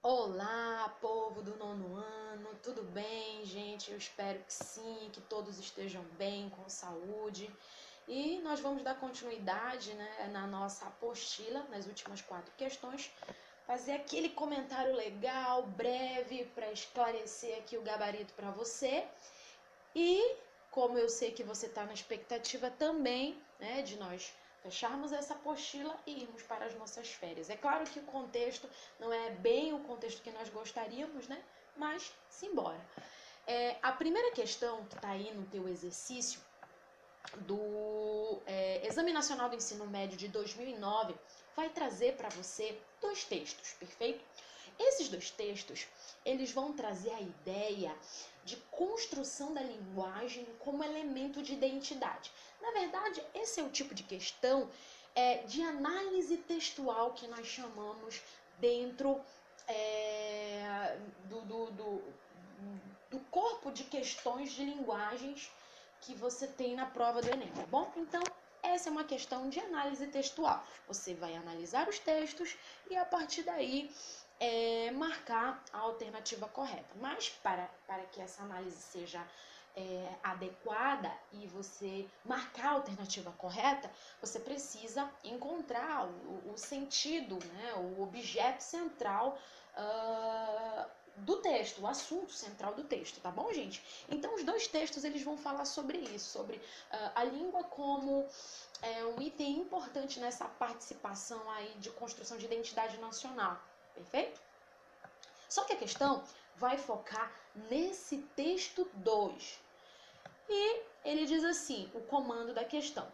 Olá, povo do nono ano, tudo bem, gente? Eu espero que sim, que todos estejam bem, com saúde. E nós vamos dar continuidade, né, na nossa apostila, nas últimas 4 questões, fazer aquele comentário legal, breve, para esclarecer aqui o gabarito para você. E como eu sei que você está na expectativa também, né, de nós fecharmos essa apostila e irmos para as nossas férias. É claro que o contexto não é bem o contexto que nós gostaríamos, né? Mas simbora. A primeira questão que está aí no teu exercício do Exame Nacional do Ensino Médio de 2009 vai trazer para você 2 textos, perfeito? Esses 2 textos, eles vão trazer a ideia de construção da linguagem como elemento de identidade. Na verdade, esse é o tipo de questão de análise textual que nós chamamos dentro do corpo de questões de linguagens que você tem na prova do Enem, tá bom? Então, essa é uma questão de análise textual. Você vai analisar os textos e, a partir daí, marcar a alternativa correta. Mas, para que essa análise seja adequada e você marcar a alternativa correta, você precisa encontrar o sentido, né, o objeto central do texto, o assunto central do texto, tá bom, gente? Então, os 2 textos, eles vão falar sobre isso, sobre a língua como um item importante nessa participação aí de construção de identidade nacional, perfeito? Só que a questão vai focar nesse texto 2. E ele diz assim, o comando da questão.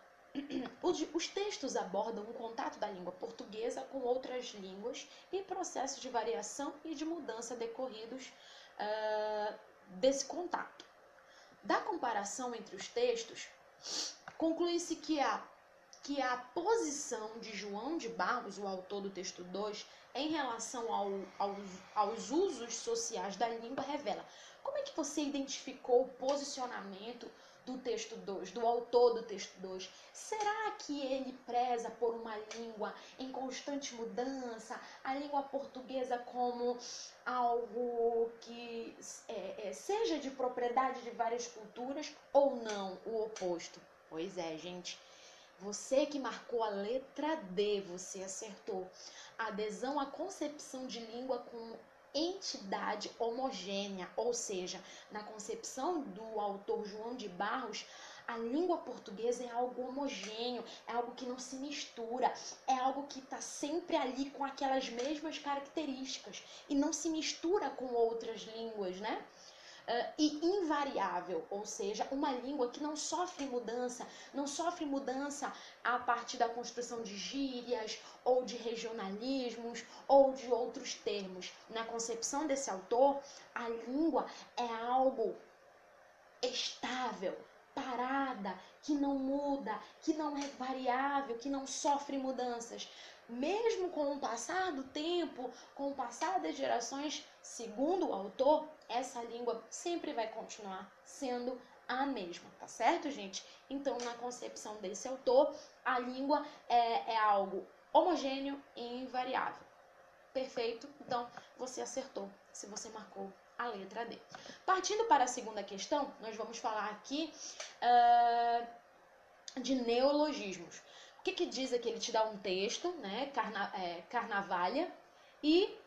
Os textos abordam o contato da língua portuguesa com outras línguas e processos de variação e de mudança decorridos desse contato. Da comparação entre os textos, conclui-se que a posição de João de Barros, o autor do texto 2, em relação aos usos sociais da língua revela. Como é que você identificou o posicionamento do texto 2, do autor do texto 2? Será que ele preza por uma língua em constante mudança, a língua portuguesa como algo que seja de propriedade de várias culturas, ou não, o oposto? Pois é, gente. Você que marcou a letra D, você acertou. Adesão à concepção de língua como entidade homogênea, ou seja, na concepção do autor João de Barros, a língua portuguesa é algo homogêneo, é algo que não se mistura, é algo que está sempre ali com aquelas mesmas características e não se mistura com outras línguas, né? E invariável, ou seja, uma língua que não sofre mudança a partir da construção de gírias ou de regionalismos ou de outros termos. Na concepção desse autor, a língua é algo estável, parada, que não muda, que não é variável, que não sofre mudanças. Mesmo com o passar do tempo, com o passar das gerações, segundo o autor, essa língua sempre vai continuar sendo a mesma, tá certo, gente? Então, na concepção desse autor, a língua é algo homogêneo e invariável. Perfeito? Então, você acertou se você marcou a letra D. Partindo para a segunda questão, nós vamos falar aqui de neologismos. O que diz é que ele te dá um texto, né, carnavalha, e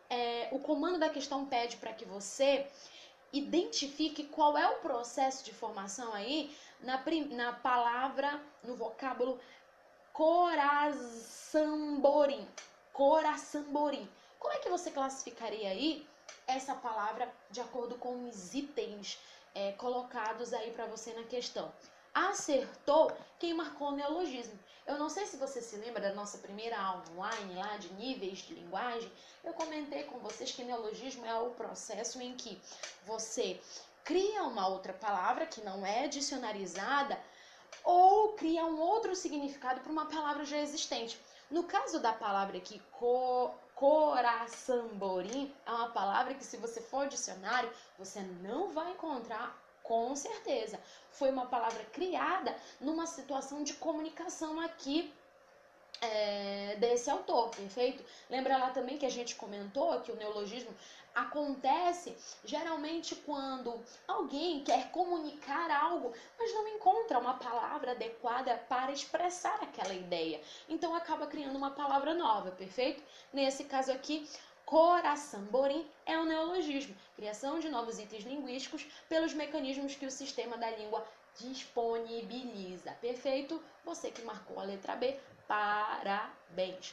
o comando da questão pede para que você identifique qual é o processo de formação aí na palavra, no vocábulo coraçamborim. Coraçamborim. Como é que você classificaria aí essa palavra de acordo com os itens colocados aí para você na questão? Acertou quem marcou o neologismo. Eu não sei se você se lembra da nossa primeira aula online lá de níveis de linguagem. Eu comentei com vocês que neologismo é o processo em que você cria uma outra palavra que não é dicionarizada ou cria um outro significado para uma palavra já existente. No caso da palavra aqui, coraçamborim, é uma palavra que, se você for ao dicionário, você não vai encontrar com certeza. Foi uma palavra criada numa situação de comunicação aqui desse autor, perfeito? Lembra lá também que a gente comentou que o neologismo acontece geralmente quando alguém quer comunicar algo, mas não encontra uma palavra adequada para expressar aquela ideia. Então acaba criando uma palavra nova, perfeito? Nesse caso aqui, coração-borim é um neologismo, criação de novos itens linguísticos pelos mecanismos que o sistema da língua disponibiliza. Perfeito? Você que marcou a letra B, parabéns.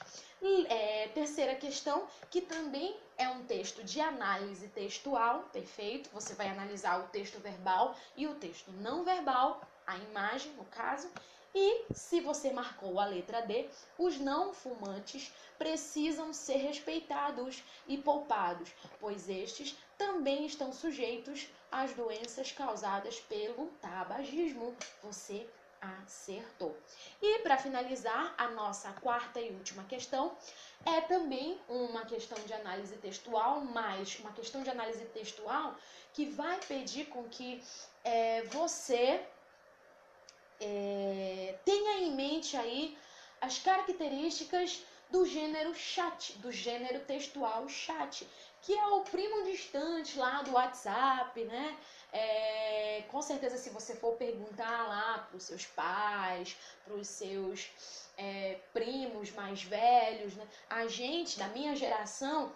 Terceira questão, que também é um texto de análise textual, perfeito? Você vai analisar o texto verbal e o texto não verbal, a imagem no caso. E se você marcou a letra D, os não fumantes precisam ser respeitados e poupados, pois estes também estão sujeitos às doenças causadas pelo tabagismo. Você acertou. E para finalizar, a nossa quarta e última questão é também uma questão de análise textual, mas uma questão de análise textual que vai pedir com que você tenha em mente aí as características do gênero chat, do gênero textual chat, que é o primo distante lá do WhatsApp, né? Com certeza, se você for perguntar lá para os seus pais, para os seus primos mais velhos, né? A gente, da minha geração,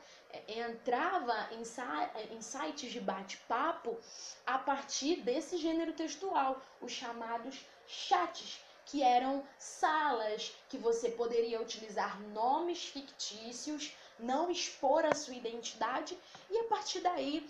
entrava em sites de bate-papo a partir desse gênero textual, os chamados chats, que eram salas que você poderia utilizar nomes fictícios, não expor a sua identidade e a partir daí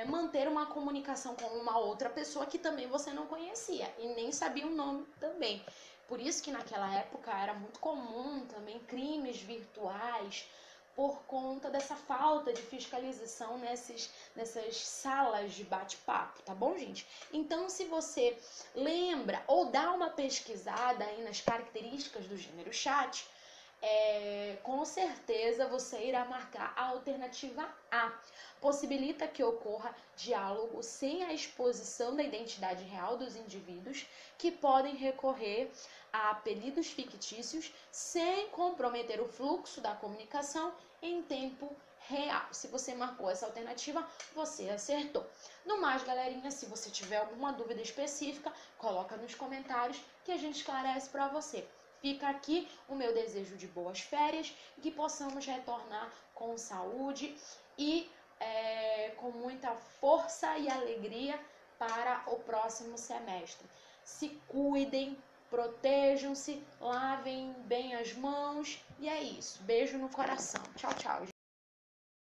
manter uma comunicação com uma outra pessoa que também você não conhecia e nem sabia o nome também. Por isso que naquela época era muito comum também crimes virtuais, por conta dessa falta de fiscalização nessas salas de bate-papo, tá bom, gente? Então, se você lembra ou dá uma pesquisada aí nas características do gênero chat, com certeza você irá marcar a alternativa A. Possibilita que ocorra diálogo sem a exposição da identidade real dos indivíduos, que podem recorrer a apelidos fictícios sem comprometer o fluxo da comunicação em tempo real. Se você marcou essa alternativa, você acertou. No mais, galerinha, se você tiver alguma dúvida específica, coloca nos comentários que a gente esclarece para você. Fica aqui o meu desejo de boas férias e que possamos retornar com saúde e com muita força e alegria para o próximo semestre. Se cuidem, protejam-se, lavem bem as mãos e é isso. Beijo no coração. Tchau, tchau.